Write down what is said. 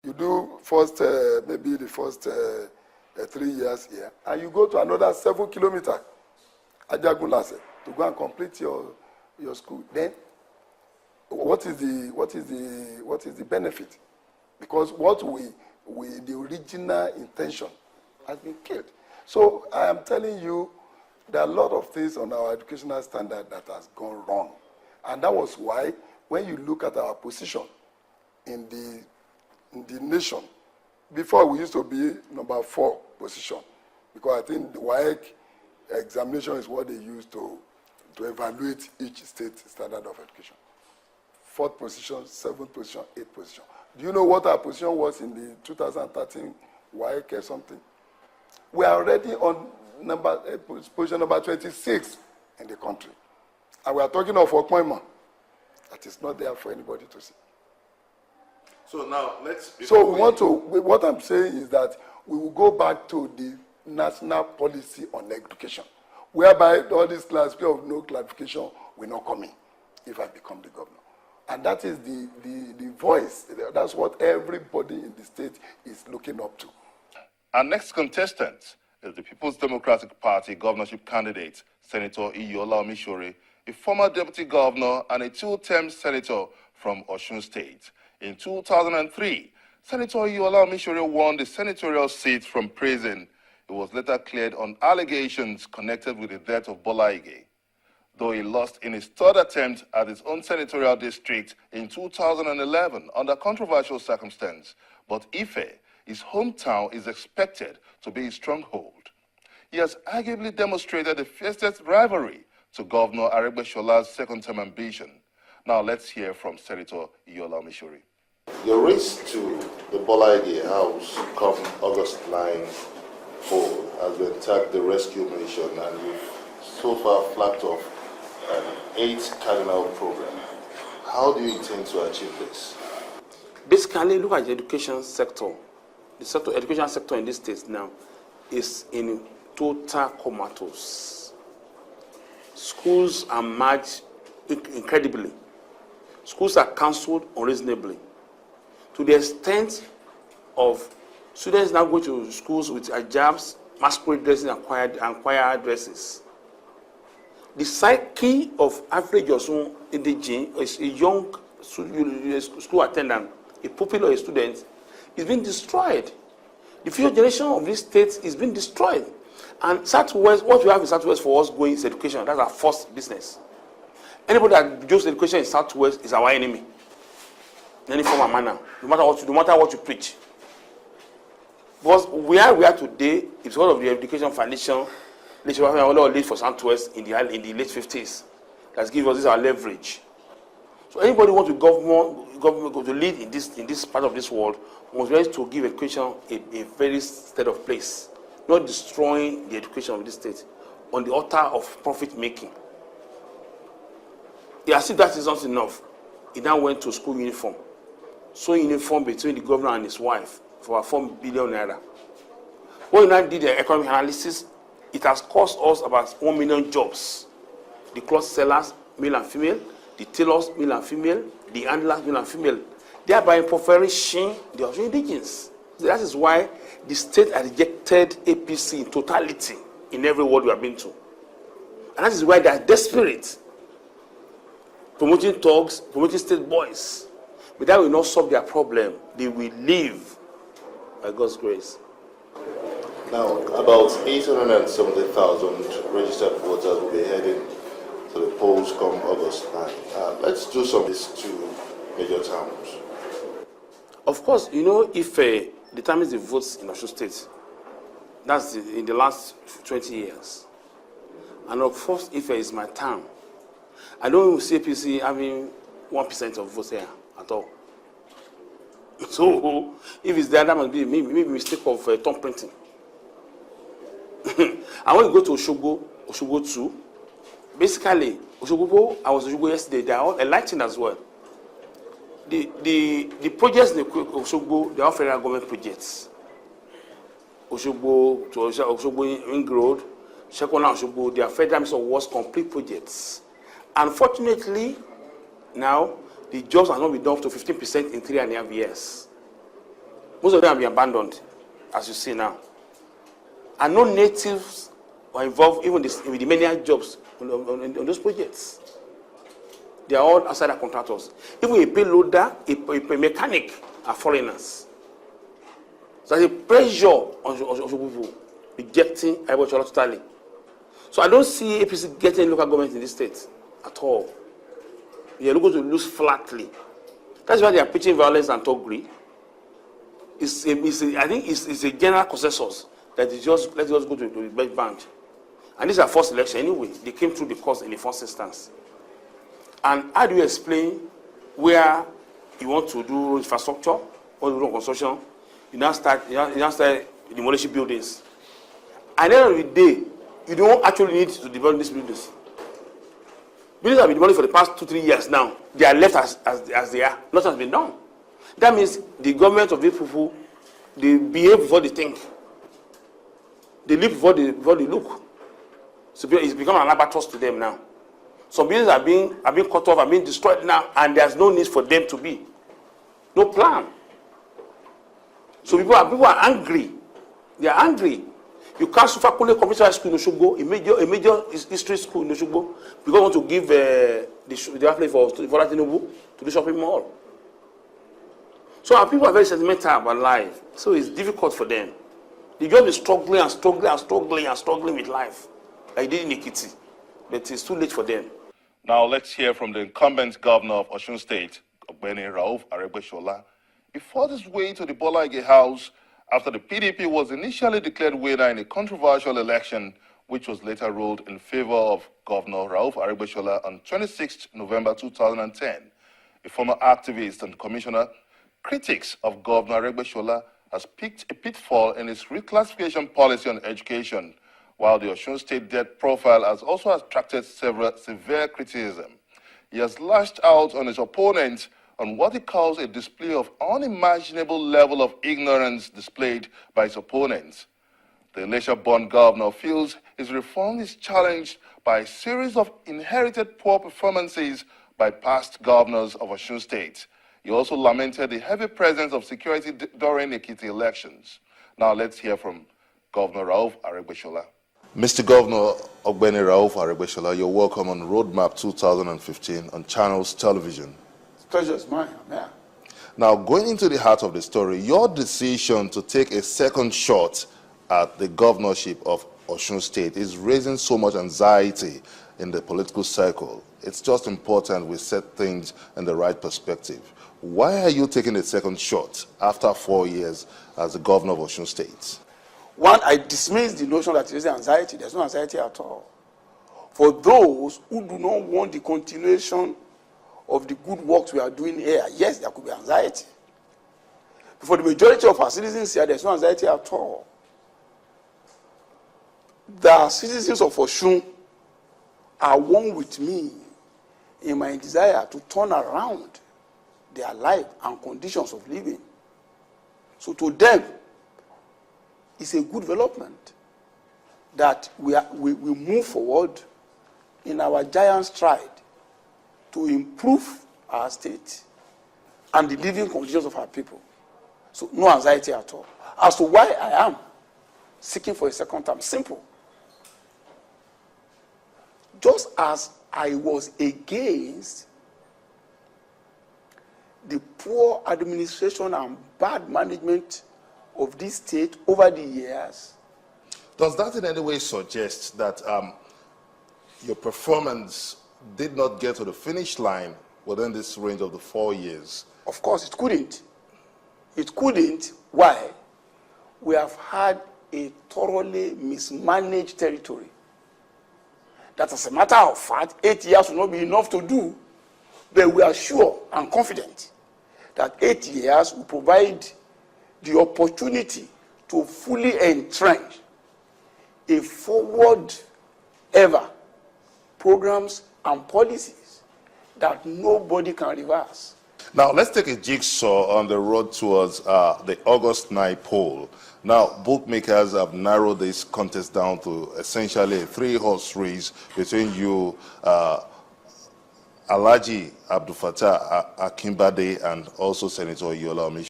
You do first, maybe the first 3 years here, and you go to another 7 kilometers, Ajagunlase, to go and complete your school. Then, what is the benefit? Because the original intention has been killed. So I am telling you, there are a lot of things on our educational standard that has gone wrong. And that was why, when you look at our position in the nation, before we used to be number 4 position, because I think the WAEC examination is what they use to evaluate each state standard of education. 4th position, 7th position, 8th position. Do you know what our position was in the 2013 WAEC or something? We are already on position number 26 in the country. And we are talking of appointment that is not there for anybody to see. So now, what I'm saying is that we will go back to the national policy on education, whereby all this classification of no clarification will not come in if I become the governor. And that is the voice. That's what everybody in the state is looking up to. Our next contestant is the People's Democratic Party governorship candidate, Senator Iyiola Omisore, a former deputy governor and a 2-term senator from Osun State. In 2003, Senator Iyiola Omisore won the senatorial seat from prison. He was later cleared on allegations connected with the death of Bola Ige. Though he lost in his 3rd attempt at his own senatorial district in 2011 under controversial circumstances, but Ife, his hometown, is expected to be his stronghold. He has arguably demonstrated the fiercest rivalry to Governor Aregbesol's 2nd-term ambition. Now let's hear from Senator Iyiola Omisore. Your race to the Bola Ige house come August 9 poll has been tagged the rescue mission, and you've so far flagged off an 8 cardinal program. How do you intend to achieve this? Basically, look at the education sector. The education sector in this state now is in total comatose. Schools are merged incredibly. Schools are cancelled unreasonably, to the extent of students now go to schools with hijabs, masquerade dresses, and choir dresses. The psyche of average Osun indigene is a young school attendant, a pupil or a student, is being destroyed. The future generation of this state is being destroyed. And Southwest, what we have in Southwest for us going is education. That's our first business. Anybody that jokes education in Southwest is our enemy. In any form or manner, no matter what you preach. Because where we are today is because of the education foundation, which we laid for Southwest in the late 50s. That's given us this our leverage. So anybody who wants to lead in this part of this world must be ready to give education a very state of place, not destroying the education of this state on the altar of profit making. As if that is not enough, he now went to school uniform. So uniform between the governor and his wife for 4 billion naira. When we now did the economic analysis, it has cost us about 1 million jobs. The cloth sellers, male and female, the tailors, male and female, the handlers, male and female, thereby impoverishing the Osun indigenes. That is why the state has rejected APC in totality in every world we have been to. And that is why they are desperate, promoting thugs, promoting state boys. But that will not solve their problem. They will leave by God's grace. Now, about 870,000 registered voters will be heading to the polls come August 9. Let's do some of these 2 major towns. Of course, if determines the votes in Osun State, that's in the last 20 years. And of course, if is my town, I don't see APC having 1% of votes here at all. So, if it's there, that must be maybe a mistake of thumb printing. And when you go to Osogbo 2, basically, Osogbo, I was Osogbo yesterday, they are all enlightened as well. The projects in Osogbo, they are all federal government projects. Osogbo Ring Road, Shekona Osogbo, they are federal Ministry of Works complete projects. Unfortunately, now, the jobs have not been done up to 15% in 3.5 years. Most of them have been abandoned, as you see now. And no natives were involved even with the many jobs on those projects. They are all outside contractors. Even a payloader, a mechanic are foreigners. So there's a pressure on people rejecting Iyiola Omisore totally. So I don't see APC getting local government in this state at all. They are going to lose flatly. That's why they are preaching violence and thuggery. I think it's a general consensus that let's just go to the best bank. And this is our first election anyway. They came through the course in the first instance. And how do you explain where you want to do infrastructure or do construction? You now start demolishing buildings. At the end of the day, you don't actually need to demolish these buildings. Buildings have been demolished for the past 2-3 years now. They are left as they are. Nothing has been done. That means the government of these people, they behave before they think. They live before they look. So it's become an albatross to them now. Some buildings are being cut off, are being destroyed now, and there's no need for them to be. No plan. So people are angry. They are angry. You can't suffer Kule Community School in Oshogbo, a major history school in Oshogbo, because you want to give the outlet for Tinubu to the shopping mall. So our people are very sentimental about life. So it's difficult for them. They just be struggling with life, like they did in Ekiti. But it's too late for them. Now let's hear from the incumbent governor of Osun State, Ogbeni Rauf Aregbesola. He fought his way to the Bola Ige House after the PDP was initially declared winner in a controversial election, which was later ruled in favor of Governor Rauf Aregbesola on 26 November 2010. A former activist and commissioner, critics of Governor Aregbesola has picked a pitfall in his reclassification policy on education, while the Osun State debt profile has also attracted several severe criticism. He has lashed out on his opponents on what he calls a display of unimaginable level of ignorance displayed by his opponents. The Elisha-born governor feels his reform is challenged by a series of inherited poor performances by past governors of Osun State. He also lamented the heavy presence of security during Ekiti elections. Now let's hear from Governor Rauf Aregbesola. Mr. Governor Ogbeni Rauf Aregbesola, you're welcome on Roadmap 2015 on Channels Television. Pleasure is mine. Yeah. Now, going into the heart of the story, your decision to take a second shot at the governorship of Osun State is raising so much anxiety in the political circle. It's just important we set things in the right perspective. Why are you taking a second shot after 4 years as the governor of Osun State? One, I dismiss the notion that there is anxiety. There's no anxiety at all. For those who do not want the continuation of the good works we are doing here, yes, there could be anxiety. But for the majority of our citizens here, there's no anxiety at all. The citizens of Osun are one with me in my desire to turn around their life and conditions of living. So to them, it's a good development that we move forward in our giant stride to improve our state and the living conditions of our people. So no anxiety at all. As to why I am seeking for a second term, simple. Just as I was against the poor administration and bad management of this state over the years. Does that in any way suggest that your performance did not get to the finish line within this range of the 4 years? Of course, it couldn't. It couldn't. Why? We have had a thoroughly mismanaged territory. That, as a matter of fact, 8 years will not be enough to do, but we are sure and confident that 8 years will provide the opportunity to fully entrench a forward ever programs and policies that nobody can reverse. Now, let's take a jigsaw on the road towards the August 9 poll. Now, bookmakers have narrowed this contest down to essentially a 3-horse race between you, Alhaji Abdul Fattah Akinbade, and also Senator Iyiola Omisore.